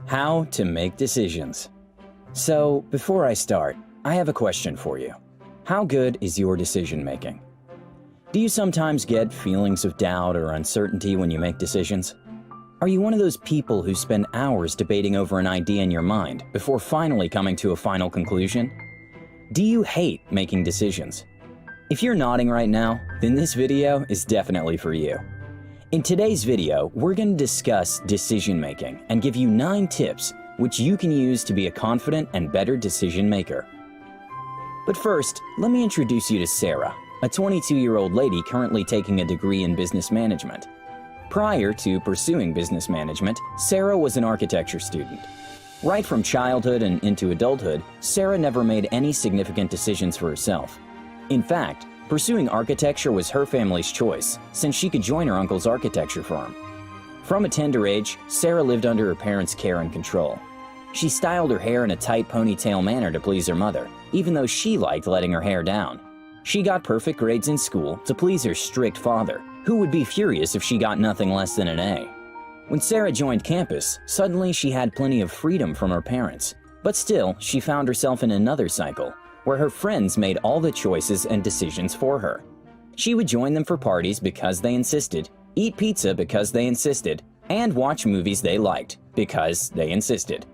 How to make decisions. So, before I start, I have a question for you. How good is your decision making? Do you sometimes get feelings of doubt or uncertainty when you make decisions? Are you one of those people who spend hours debating over an idea in your mind before finally coming to a final conclusion? Do you hate making decisions? If you're nodding right now, then this video is definitely for you. In today's video, we're going to discuss decision making and give you 9 tips which you can use to be a confident and better decision maker. But first, let me introduce you to Sarah, a 22-year-old lady currently taking a degree in business management. Prior to pursuing business management, Sarah was an architecture student. Right from childhood and into adulthood, Sarah never made any significant decisions for herself. In fact, pursuing architecture was her family's choice, since she could join her uncle's architecture firm. From a tender age, Sarah lived under her parents' care and control. She styled her hair in a tight ponytail manner to please her mother, even though she liked letting her hair down. She got perfect grades in school to please her strict father, who would be furious if she got nothing less than an A. When Sarah joined campus, suddenly she had plenty of freedom from her parents. But still, she found herself in another cycle, where her friends made all the choices and decisions for her. She would join them for parties because they insisted, eat pizza because they insisted, and watch movies they liked because they insisted.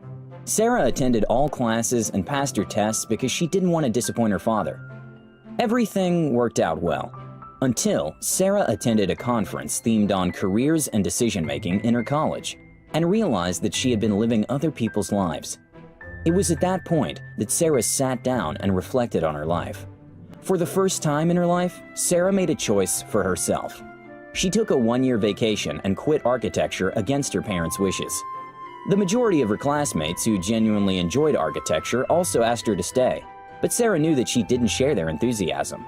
Sarah attended all classes and passed her tests because she didn't want to disappoint her father. Everything worked out well, until Sarah attended a conference themed on careers and decision-making in her college, and realized that she had been living other people's lives. It was at that point that Sarah sat down and reflected on her life. For the first time in her life, Sarah made a choice for herself. She took a 1-year vacation and quit architecture against her parents' wishes. The majority of her classmates who genuinely enjoyed architecture also asked her to stay, but Sarah knew that she didn't share their enthusiasm.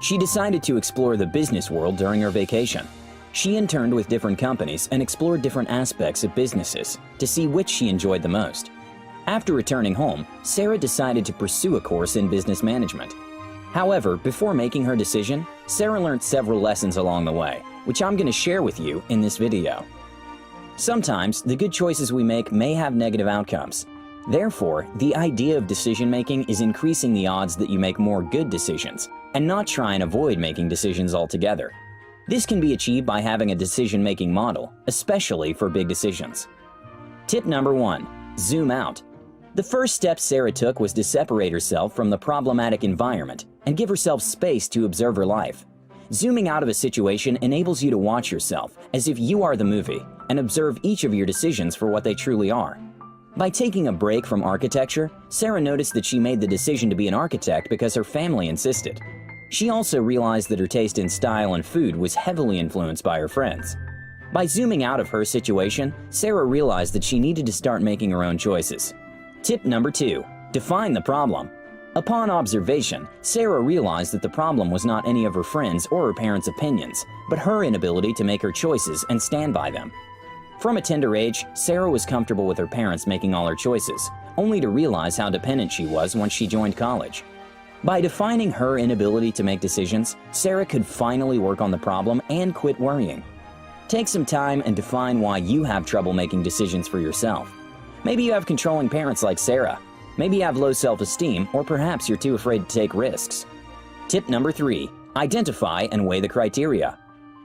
She decided to explore the business world during her vacation. She interned with different companies and explored different aspects of businesses to see which she enjoyed the most. After returning home, Sarah decided to pursue a course in business management. However, before making her decision, Sarah learned several lessons along the way, which I'm going to share with you in this video. Sometimes, the good choices we make may have negative outcomes. Therefore, the idea of decision-making is increasing the odds that you make more good decisions, and not try and avoid making decisions altogether. This can be achieved by having a decision-making model, especially for big decisions. Tip number 1. Zoom out. The first step Sarah took was to separate herself from the problematic environment and give herself space to observe her life. Zooming out of a situation enables you to watch yourself as if you are the movie and observe each of your decisions for what they truly are. By taking a break from architecture, Sarah noticed that she made the decision to be an architect because her family insisted. She also realized that her taste in style and food was heavily influenced by her friends. By zooming out of her situation, Sarah realized that she needed to start making her own choices. Tip number 2. Define the problem. Upon observation, Sarah realized that the problem was not any of her friends or her parents' opinions, but her inability to make her choices and stand by them. From a tender age, Sarah was comfortable with her parents making all her choices, only to realize how dependent she was once she joined college. By defining her inability to make decisions, Sarah could finally work on the problem and quit worrying. Take some time and define why you have trouble making decisions for yourself. Maybe you have controlling parents like Sarah. Maybe you have low self-esteem, or perhaps you're too afraid to take risks. Tip number 3. Identify and weigh the criteria.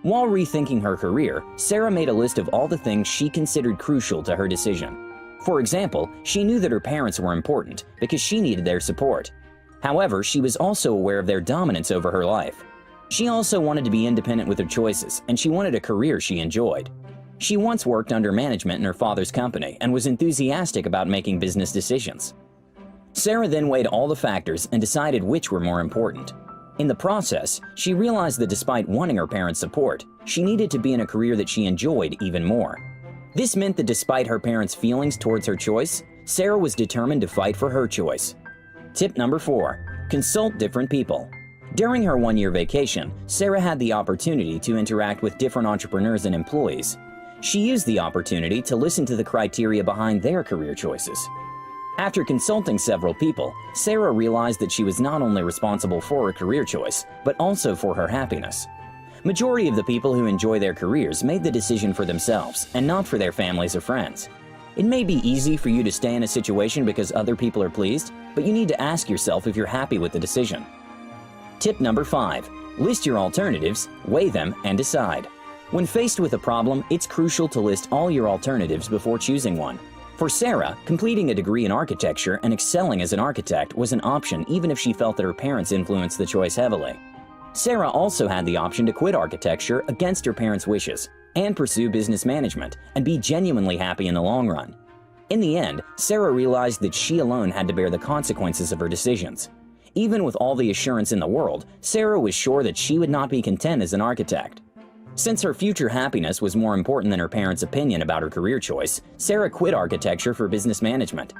While rethinking her career, Sarah made a list of all the things she considered crucial to her decision. For example, she knew that her parents were important because she needed their support. However, she was also aware of their dominance over her life. She also wanted to be independent with her choices, and she wanted a career she enjoyed. She once worked under management in her father's company and was enthusiastic about making business decisions. Sarah then weighed all the factors and decided which were more important. In the process, she realized that despite wanting her parents' support, she needed to be in a career that she enjoyed even more. This meant that despite her parents' feelings towards her choice, Sarah was determined to fight for her choice. Tip number 4. Consult different people. During her 1-year vacation, Sarah had the opportunity to interact with different entrepreneurs and employees. She used the opportunity to listen to the criteria behind their career choices. After consulting several people, Sarah realized that she was not only responsible for her career choice, but also for her happiness. Majority of the people who enjoy their careers made the decision for themselves and not for their families or friends. It may be easy for you to stay in a situation because other people are pleased, but you need to ask yourself if you're happy with the decision. Tip number 5. List your alternatives, weigh them, and decide. When faced with a problem, it's crucial to list all your alternatives before choosing one. For Sarah, completing a degree in architecture and excelling as an architect was an option even if she felt that her parents influenced the choice heavily. Sarah also had the option to quit architecture against her parents' wishes and pursue business management and be genuinely happy in the long run. In the end, Sarah realized that she alone had to bear the consequences of her decisions. Even with all the assurance in the world, Sarah was sure that she would not be content as an architect. Since her future happiness was more important than her parents' opinion about her career choice, Sarah quit architecture for business management.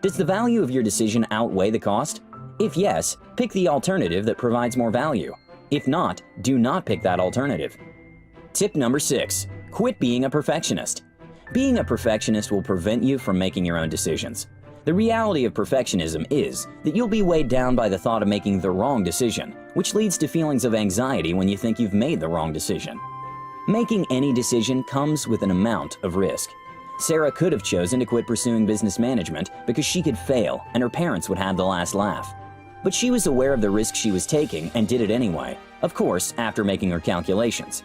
Does the value of your decision outweigh the cost? If yes, pick the alternative that provides more value. If not, do not pick that alternative. Tip number 6. Quit being a perfectionist. Being a perfectionist will prevent you from making your own decisions. The reality of perfectionism is that you'll be weighed down by the thought of making the wrong decision, which leads to feelings of anxiety when you think you've made the wrong decision. Making any decision comes with an amount of risk. Sarah could have chosen to quit pursuing business management because she could fail and her parents would have the last laugh. But she was aware of the risk she was taking and did it anyway, of course, after making her calculations.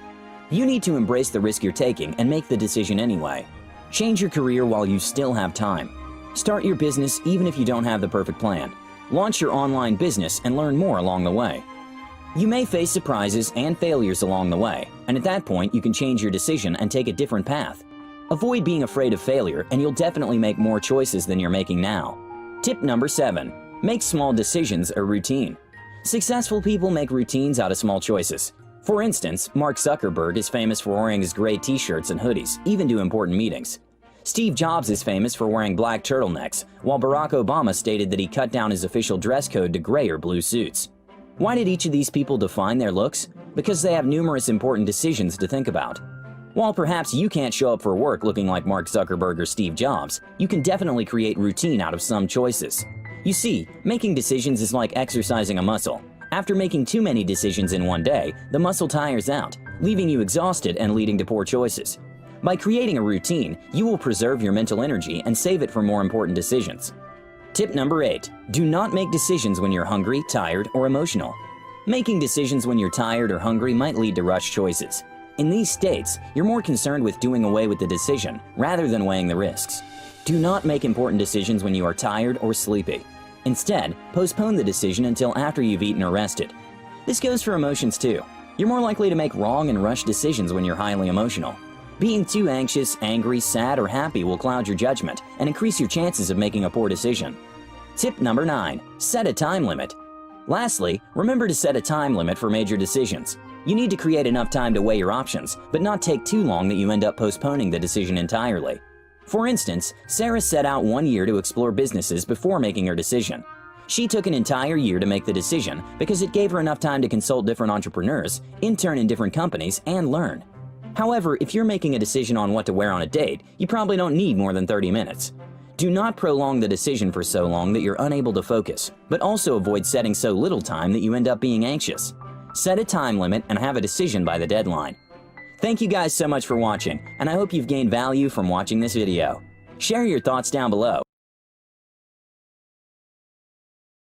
You need to embrace the risk you're taking and make the decision anyway. Change your career while you still have time. Start your business even if you don't have the perfect plan. Launch your online business and learn more along the way. You may face surprises and failures along the way, and at that point you can change your decision and take a different path. Avoid being afraid of failure and you'll definitely make more choices than you're making now. Tip number 7. Make small decisions a routine. Successful people make routines out of small choices. For instance, Mark Zuckerberg is famous for wearing his gray t-shirts and hoodies, even to important meetings. Steve Jobs is famous for wearing black turtlenecks, while Barack Obama stated that he cut down his official dress code to gray or blue suits. Why did each of these people define their looks? Because they have numerous important decisions to think about. While perhaps you can't show up for work looking like Mark Zuckerberg or Steve Jobs, you can definitely create routine out of some choices. You see, making decisions is like exercising a muscle. After making too many decisions in one day, the muscle tires out, leaving you exhausted and leading to poor choices. By creating a routine, you will preserve your mental energy and save it for more important decisions. Tip number 8. Do not make decisions when you're hungry, tired, or emotional. Making decisions when you're tired or hungry might lead to rushed choices. In these states, you're more concerned with doing away with the decision rather than weighing the risks. Do not make important decisions when you are tired or sleepy. Instead, postpone the decision until after you've eaten or rested. This goes for emotions too. You're more likely to make wrong and rushed decisions when you're highly emotional. Being too anxious, angry, sad, or happy will cloud your judgment and increase your chances of making a poor decision. Tip number 9. Set a time limit. Lastly, remember to set a time limit for major decisions. You need to create enough time to weigh your options, but not take too long that you end up postponing the decision entirely. For instance, Sarah set out 1 year to explore businesses before making her decision. She took an entire year to make the decision because it gave her enough time to consult different entrepreneurs, intern in different companies, and learn. However, if you're making a decision on what to wear on a date, you probably don't need more than 30 minutes. Do not prolong the decision for so long that you're unable to focus, but also avoid setting so little time that you end up being anxious. Set a time limit and have a decision by the deadline. Thank you guys so much for watching, and I hope you've gained value from watching this video. Share your thoughts down below.